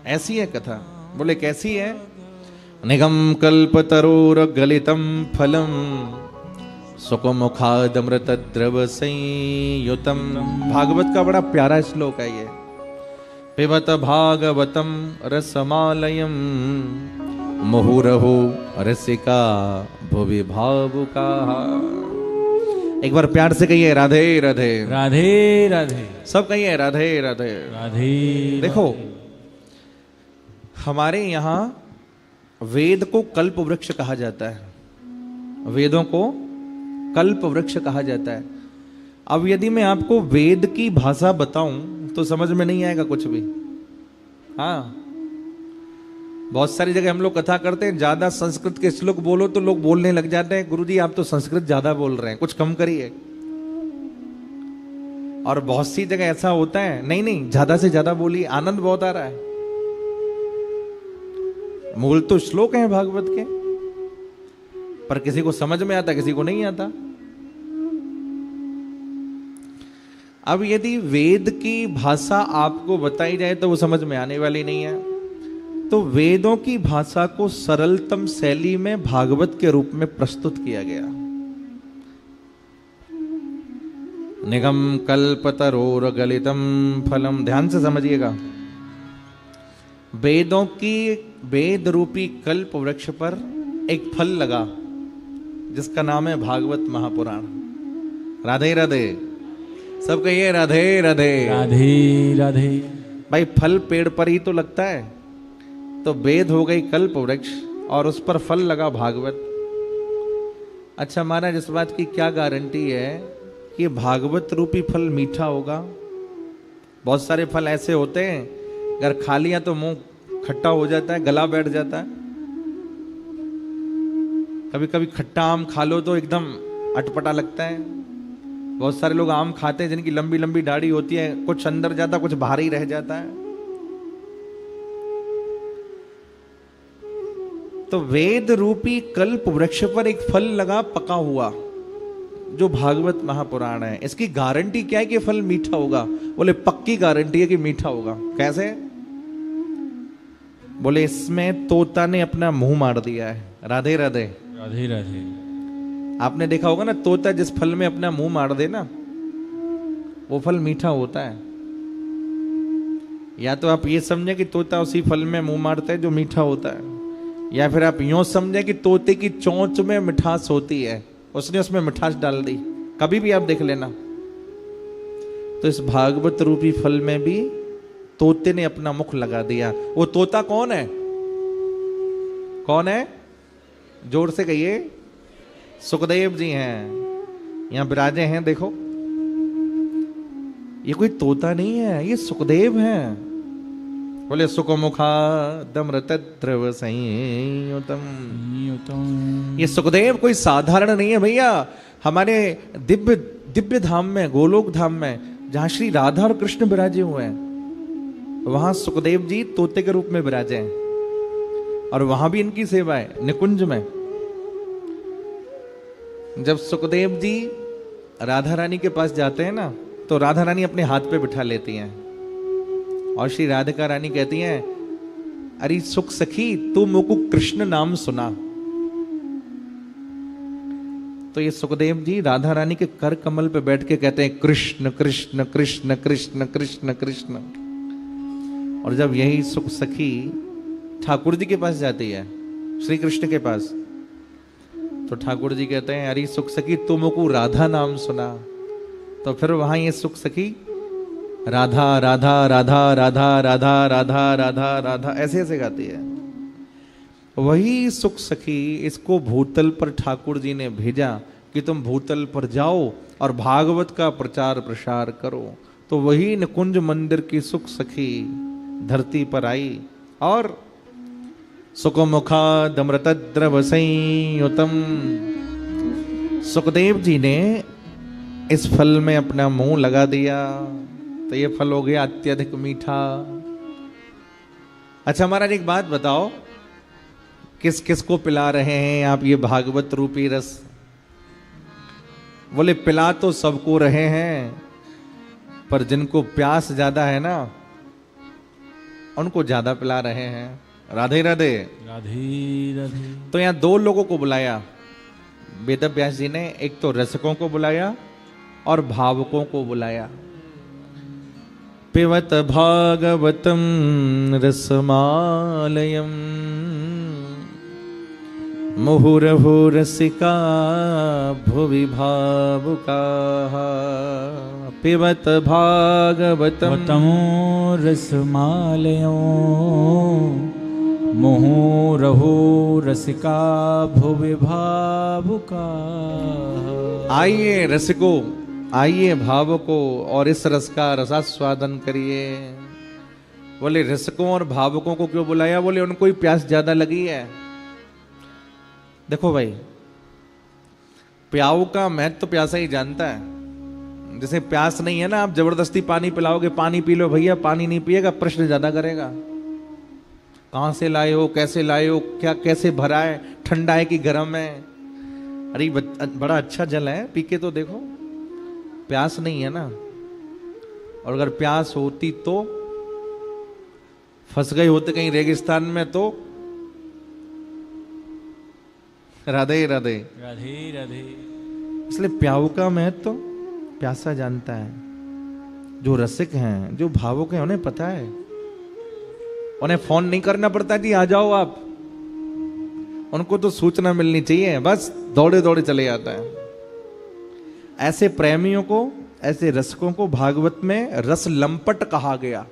ऐसी है कथा। बोले कैसी है? निगम कल्पतरोर गलितम फलम सुखमुखादमृत द्रव संयुतम। भागवत का बड़ा प्यारा श्लोक है ये। पिबत भागवतम रसमालयम मुहुरहु रसिका भुवि भावुका। एक बार प्यार से कहिए राधे राधे राधे राधे। सब कहिए राधे राधे राधे। देखो हमारे यहाँ वेद को कल्प वृक्ष कहा जाता है। वेदों को कल्प वृक्ष कहा जाता है। अब यदि मैं आपको वेद की भाषा बताऊं तो समझ में नहीं आएगा कुछ भी। हाँ, बहुत सारी जगह हम लोग कथा करते हैं, ज्यादा संस्कृत के श्लोक बोलो तो लोग बोलने लग जाते हैं, गुरुजी आप तो संस्कृत ज्यादा बोल रहे हैं, कुछ कम करिए। और बहुत सी जगह ऐसा होता है, नहीं नहीं ज्यादा से ज्यादा बोलिए, आनंद बहुत आ रहा है। मूल तो श्लोक हैं भागवत के, पर किसी को समझ में आता, किसी को नहीं आता। अब यदि वेद की भाषा आपको बताई जाए तो वो समझ में आने वाली नहीं है। तो वेदों की भाषा को सरलतम शैली में भागवत के रूप में प्रस्तुत किया गया। निगम कल्पतरोर गलितम फलम, ध्यान से समझिएगा। वेदों की वेद रूपी कल्प वृक्ष पर एक फल लगा जिसका नाम है भागवत महापुराण। राधे राधे सब कहिए राधे राधे राधे राधे। भाई फल पेड़ पर ही तो लगता है, तो वेद हो गई कल्प वृक्ष और उस पर फल लगा भागवत। अच्छा महाराज इस बात की क्या गारंटी है कि भागवत रूपी फल मीठा होगा? बहुत सारे फल ऐसे होते हैं अगर खा लिया तो मुंह खट्टा हो जाता है, गला बैठ जाता है। कभी कभी खट्टा आम खा लो तो एकदम अटपटा लगता है। बहुत सारे लोग आम खाते हैं जिनकी लंबी लंबी दाढ़ी होती है, कुछ अंदर जाता कुछ बाहर ही रह जाता है। तो वेद रूपी कल्प वृक्ष पर एक फल लगा पका हुआ जो भागवत महापुराण है। इसकी गारंटी क्या है कि फल मीठा होगा? बोले पक्की गारंटी है कि मीठा होगा। कैसे? बोले इसमें तोता ने अपना मुंह मार दिया है। राधे राधे राधे राधे। आपने देखा होगा ना, तोता जिस फल में अपना मुंह मार दे ना वो फल मीठा होता है। या तो आप ये समझे कि तोता उसी फल में मुंह मारता है जो मीठा होता है, या फिर आप यूं समझे कि तोते की चोंच में मिठास होती है, उसने उसमें मिठास डाल दी। कभी भी आप देख लेना। तो इस भागवत रूपी फल में भी तोते ने अपना मुख लगा दिया। वो तोता कौन है? कौन है? जोर से कहिए। सुखदेव जी हैं, यहां विराजे हैं। देखो ये कोई तोता नहीं है, ये सुखदेव हैं। बोले सुखमुखा दमृत द्रव संयुतम। ये सुखदेव कोई साधारण नहीं है भैया। हमारे दिव्य दिव्य धाम में, गोलोक धाम में, जहां श्री राधा और कृष्ण विराजे हुए हैं, वहां सुखदेव जी तोते के रूप में विराजे हैं। और वहां भी इनकी सेवा है निकुंज में। जब सुखदेव जी राधा रानी के पास जाते हैं ना, तो राधा रानी अपने हाथ पे बिठा लेती हैं और श्री राधिका रानी कहती हैं, अरे सुख सखी तू मुझको कृष्ण नाम सुना। तो ये सुखदेव जी राधा रानी के कर कमल पे बैठ के कहते हैं कृष्ण कृष्ण कृष्ण कृष्ण कृष्ण कृष्ण। और जब यही सुख सखी ठाकुर जी के पास जाती है, श्री कृष्ण के पास, तो ठाकुर जी कहते हैं, अरे सुख सखी तू मुझको राधा नाम सुना। तो फिर वहां ये सुख सखी राधा राधा राधा राधा राधा राधा राधा राधा ऐसे ऐसे गाती है। वही सुख सखी इसको भूतल पर ठाकुर जी ने भेजा कि तुम भूतल पर जाओ और भागवत का प्रचार प्रसार करो। तो वही निकुंज मंदिर की सुख सखी धरती पर आई और सुखमुखा दमृत द्रव संयुतम। सुखदेव जी ने इस फल में अपना मुंह लगा दिया तो ये फल हो गया अत्यधिक मीठा। अच्छा महाराज एक बात बताओ, किस किस को पिला रहे हैं आप ये भागवत रूपी रस? बोले पिला तो सबको रहे हैं, पर जिनको प्यास ज्यादा है ना उनको ज्यादा पिला रहे हैं। राधे राधे। राधे राधे। तो यहाँ दो लोगों को बुलाया वेद व्यास जी ने, एक तो रसिकों को बुलाया और भावुकों को बुलाया। पिबत भागवतम रसमालयम मुहुरहु रसिका भुवि भावुकाः। पिबत भागवतम रसमालयो मुहुरहु रसिका भुवि भावुका। आइए रसिको, आइए भावुको, और इस रस का रसास्वादन करिए। बोले रसिकों और भावुकों को क्यों बुलाया? बोले उनको ही प्यास ज्यादा लगी है। देखो भाई, प्याऊ का महत्व तो प्यासा ही जानता है। जैसे प्यास नहीं है ना, आप जबरदस्ती पानी पिलाओगे, पानी पी लो भैया, पानी नहीं पिएगा, प्रश्न ज्यादा करेगा। कहां से लाए हो, कैसे लाए हो, क्या कैसे भरा है, ठंडा है कि गर्म है? अरे बड़ा अच्छा जल है, पी के तो देखो। प्यास नहीं है ना। और अगर प्यास होती तो फंस गए होते कहीं रेगिस्तान में तो। राधे राधे। राधे राधे। इसलिए प्याऊ का महत्व तो प्यासा जानता है। जो रसिक हैं, जो भावुक हैं, उन्हें पता है। उन्हें फोन नहीं करना पड़ता जी आ जाओ आप, उनको तो सूचना मिलनी चाहिए, बस दौड़े दौड़े चले जाता है। ऐसे प्रेमियों को, ऐसे रसिकों को भागवत में रस लंपट कहा गया।